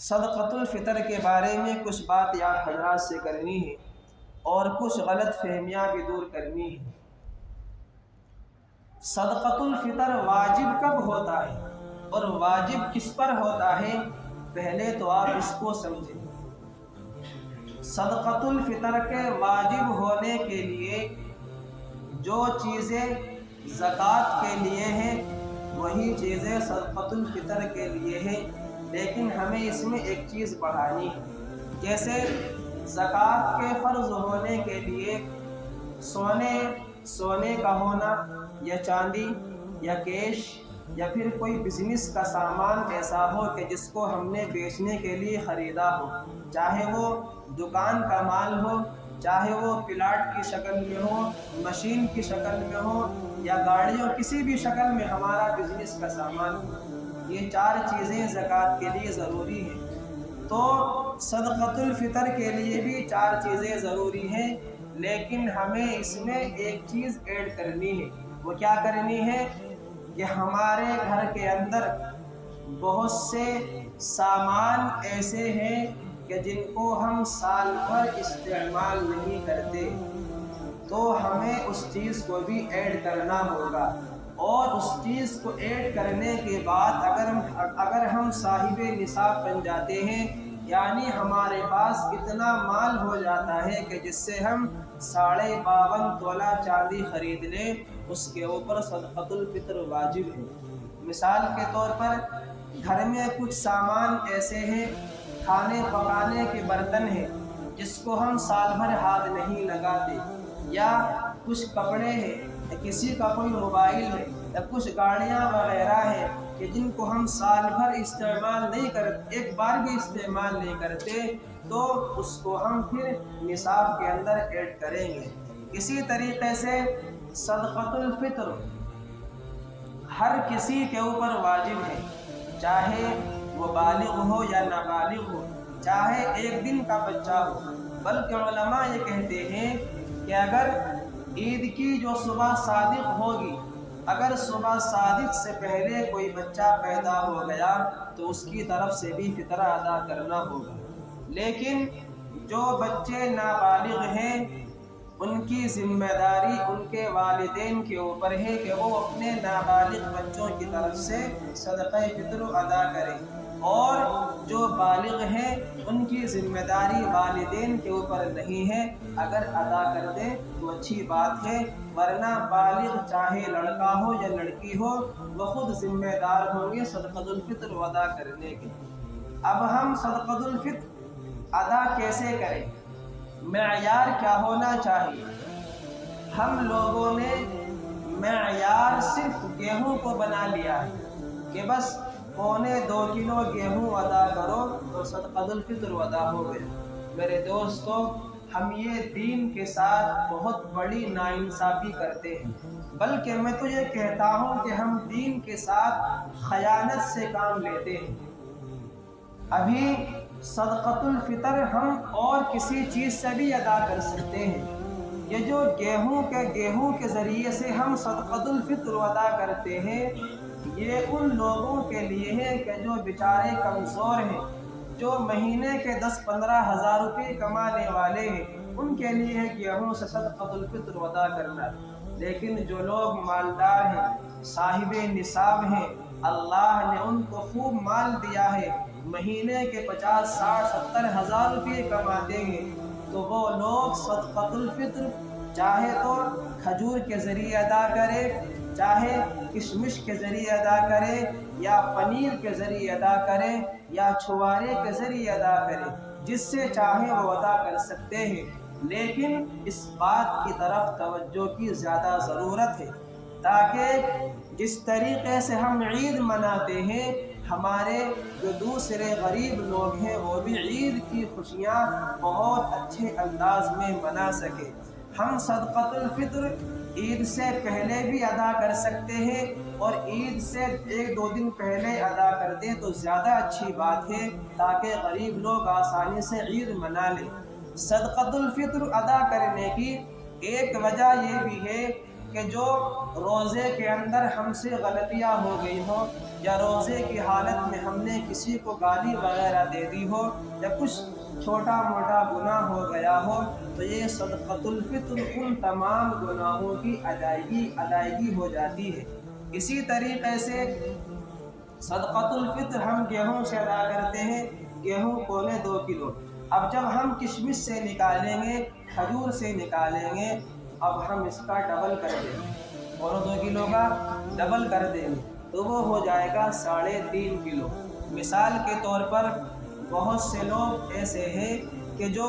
صدقۃ الفطر کے بارے میں کچھ بات آپ حضرات سے کرنی ہے اور کچھ غلط فہمیاں بھی دور کرنی ہے۔ صدقۃ الفطر واجب کب ہوتا ہے اور واجب کس پر ہوتا ہے، پہلے تو آپ اس کو سمجھیں۔ صدقۃ الفطر کے واجب ہونے کے لیے جو چیزیں زکوٰۃ کے لیے ہیں وہی چیزیں صدقۃ الفطر کے لیے ہیں، لیکن ہمیں اس میں ایک چیز بڑھانی ہے۔ جیسے زکوٰۃ کے فرض ہونے کے لیے سونے کا ہونا یا چاندی یا کیش یا پھر کوئی بزنس کا سامان ایسا ہو کہ جس کو ہم نے بیچنے کے لیے خریدا ہو، چاہے وہ دکان کا مال ہو، چاہے وہ پلاٹ کی شکل میں ہو، مشین کی شکل میں ہو یا گاڑیوں کسی بھی شکل میں ہمارا بزنس کا سامان ہو، یہ چار چیزیں زکوٰۃ کے لیے ضروری ہیں۔ تو صدقۃ الفطر کے لیے بھی چار چیزیں ضروری ہیں، لیکن ہمیں اس میں ایک چیز ایڈ کرنی ہے۔ وہ کیا کرنی ہے کہ ہمارے گھر کے اندر بہت سے سامان ایسے ہیں کہ جن کو ہم سال بھر استعمال نہیں کرتے، تو ہمیں اس چیز کو بھی ایڈ کرنا ہوگا، اور اس چیز کو ایڈ کرنے کے بعد اگر ہم صاحب نصاب بن جاتے ہیں، یعنی ہمارے پاس اتنا مال ہو جاتا ہے کہ جس سے ہم 52.5 تولہ چاندی خرید لیں، اس کے اوپر صدقۃ الفطر واجب ہے۔ مثال کے طور پر گھر میں کچھ سامان ایسے ہیں، کھانے پکانے کے برتن ہیں جس کو ہم سال بھر ہاتھ نہیں لگاتے، یا کچھ کپڑے ہیں، یا کسی کا کوئی موبائل ہے، یا کچھ گاڑیاں وغیرہ ہیں کہ جن کو ہم سال بھر استعمال نہیں کرتے، ایک بار بھی استعمال نہیں کرتے، تو اس کو ہم پھر نصاب کے اندر ایڈ کریں گے۔ اسی طریقے سے صدقۃ الفطر ہر کسی کے اوپر واجب ہے، چاہے وہ بالغ ہو یا نابالغ ہو، چاہے ایک دن کا بچہ ہو۔ بلکہ علماء یہ کہتے ہیں کہ اگر عید کی جو صبح صادق ہوگی، اگر صبح صادق سے پہلے کوئی بچہ پیدا ہو گیا تو اس کی طرف سے بھی فطرہ ادا کرنا ہوگا۔ لیکن جو بچے نابالغ ہیں ان کی ذمہ داری ان کے والدین کے اوپر ہے کہ وہ اپنے نابالغ بچوں کی طرف سے صدقہ فطر ادا کریں، اور جو بالغ ہیں ان کی ذمہ داری والدین کے اوپر نہیں ہے، اگر ادا کر دیں تو اچھی بات ہے، ورنہ بالغ چاہے لڑکا ہو یا لڑکی ہو وہ خود ذمہ دار ہوں گے صدقۃ الفطر ادا کرنے کے۔ اب ہم صدقۃ الفطر ادا کیسے کریں، معیار کیا ہونا چاہیے؟ ہم لوگوں نے معیار صرف گیہوں کو بنا لیا ہے کہ بس 1.25 کلو گیہوں ادا کرو تو صدقۃ الفطر ادا ہو گیا۔ میرے دوستو، ہم یہ دین کے ساتھ بہت بڑی ناانصافی کرتے ہیں، بلکہ میں تو یہ کہتا ہوں کہ ہم دین کے ساتھ خیانت سے کام لیتے ہیں۔ ابھی صدقۃ الفطر ہم اور کسی چیز سے بھی ادا کر سکتے ہیں۔ یہ جو گیہوں کے ذریعے سے ہم صدقۃ الفطر ادا کرتے ہیں، یہ ان لوگوں کے لیے ہے کہ جو بیچارے کمزور ہیں، جو مہینے کے 10-15 ہزار روپے کمانے والے ہیں، ان کے لیے ہے گیہوں سے صدقۃ الفطر ادا کرنا۔ لیکن جو لوگ مالدار ہیں، صاحب نصاب ہیں، اللہ نے ان کو خوب مال دیا ہے، مہینے کے 50, 60, 70 ہزار روپے کماتے ہیں، تو وہ لوگ صدقۃ الفطر چاہے تو کھجور کے ذریعے ادا کرے، چاہے کشمش کے ذریعے ادا کرے، یا پنیر کے ذریعے ادا کرے، یا چھوارے کے ذریعے ادا کرے، جس سے چاہے وہ ادا کر سکتے ہیں۔ لیکن اس بات کی طرف توجہ کی زیادہ ضرورت ہے، تاکہ جس طریقے سے ہم عید مناتے ہیں، ہمارے جو دوسرے غریب لوگ ہیں وہ بھی عید کی خوشیاں بہت اچھے انداز میں منا سکے۔ ہم صدقۃ الفطر عید سے پہلے بھی ادا کر سکتے ہیں، اور عید سے 1-2 دن پہلے ادا کر دیں تو زیادہ اچھی بات ہے، تاکہ غریب لوگ آسانی سے عید منا لیں۔ صدقۃ الفطر ادا کرنے کی ایک وجہ یہ بھی ہے کہ جو روزے کے اندر ہم سے غلطیاں ہو گئی ہوں یا روزے کی حالت میں ہم نے کسی کو گالی وغیرہ دے دی ہو یا کچھ چھوٹا موٹا گناہ ہو گیا ہو تو یہ صدقۃ الفطر ان تمام گناہوں کی ادائیگی ہو جاتی ہے۔ اسی طریقے سے صدقۃ الفطر ہم گیہوں سے ادا کرتے ہیں، گیہوں 2.25 کلو۔ اب جب ہم کشمش سے نکالیں گے، کھجور سے نکالیں گے، اب ہم اس کا ڈبل کر دیں گے، 2 کلو کا ڈبل کر دیں گے تو وہ ہو جائے گا 3.5 کلو۔ مثال کے طور پر بہت سے لوگ ایسے ہیں کہ جو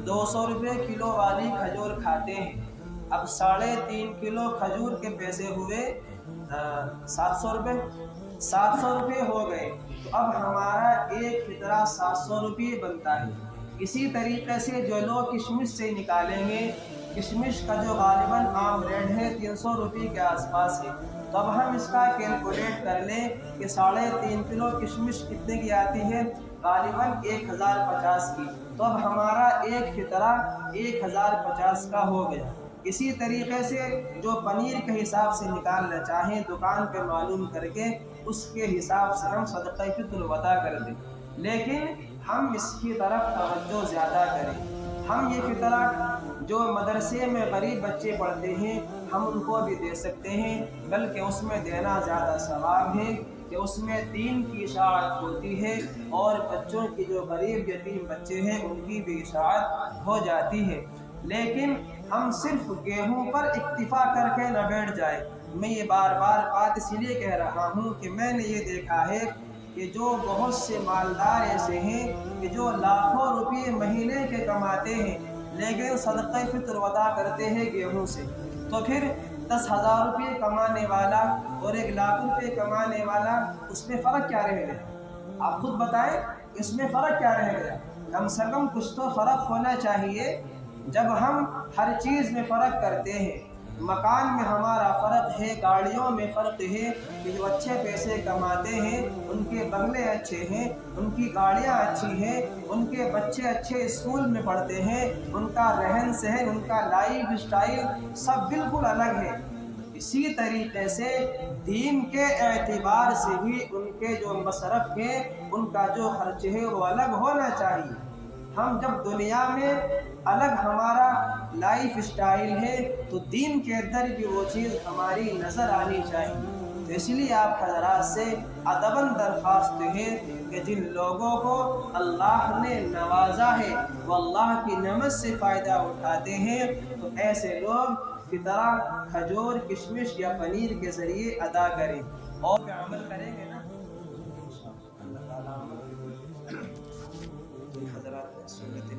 200 روپے کلو والی کھجور کھاتے ہیں، اب 3.5 کلو کھجور کے پیسے ہوئے 700 روپے، 700 روپے ہو گئے تو اب ہمارا ایک فطرہ 700 روپے بنتا ہے۔ اسی طریقے سے جو لوگ کشمش سے نکالیں گے، کشمش کا جو غالباً عام ریٹ ہے 300 روپے کے آس پاس ہے، تو اب ہم اس کا کیلکولیٹ کر لیں کہ 3.5 کلو کشمش کتنے کی آتی ہے، غالباً 1050 کی، تو اب ہمارا ایک فطرہ 1050 کا ہو گیا۔ اسی طریقے سے جو پنیر کے حساب سے نکالنا چاہیں دکان پہ معلوم کر کے اس کے حساب سے ہم صدقہ فطر ادا کر دیں، لیکن ہم اس کی طرف توجہ زیادہ کریں۔ ہم یہ فطرہ جو مدرسے میں غریب بچے پڑھتے ہیں ہم ان کو بھی دے سکتے ہیں، بلکہ اس میں دینا زیادہ ثواب ہے کہ اس میں دین کی اشاعت ہوتی ہے اور بچوں کی جو غریب یتیم بچے ہیں ان کی بھی اشاعت ہو جاتی ہے۔ لیکن ہم صرف گیہوں پر اکتفا کر کے نہ بیٹھ جائیں۔ میں یہ بار بار بات اس لیے کہہ رہا ہوں کہ میں نے یہ دیکھا ہے کہ جو بہت سے مالدار ایسے ہیں کہ جو لاکھوں روپے مہینے کے کماتے ہیں لیکن صدقہ فطر ادا کرتے ہیں گیہوں سے، تو پھر 10,000 روپے کمانے والا اور 1,00,000 روپے کمانے والا اس میں فرق کیا رہ گیا؟ آپ خود بتائیں اس میں فرق کیا رہ گیا؟ کم سے کم کچھ تو فرق ہونا چاہیے۔ جب ہم ہر چیز میں فرق کرتے ہیں، مکان میں ہمارا فرق ہے، گاڑیوں میں فرق ہے کہ جو اچھے پیسے کماتے ہیں ان کے بنگلے اچھے ہیں، ان کی گاڑیاں اچھی ہیں، ان کے بچے اچھے اسکول میں پڑھتے ہیں، ان کا رہن سہن، ان کا لائف اسٹائل سب بالکل الگ ہے۔ اسی طریقے سے دین کے اعتبار سے بھی ان کے جو مصرف ہے، ان کا جو خرچ ہے وہ الگ ہونا چاہیے۔ ہم جب دنیا میں الگ ہمارا لائف اسٹائل ہے تو دین کے اندر بھی وہ چیز ہماری نظر آنی چاہیے۔ تو اس لیے آپ حضرات سے ادباً درخواست ہے کہ جن لوگوں کو اللہ نے نوازا ہے وہ اللہ کی نعمت سے فائدہ اٹھاتے ہیں تو ایسے لوگ فطرہ کھجور، کشمش یا پنیر کے ذریعے ادا کریں اور عمل کریں گے نا انشاءاللہ اللہ تعالیٰ عمل حضرات سنت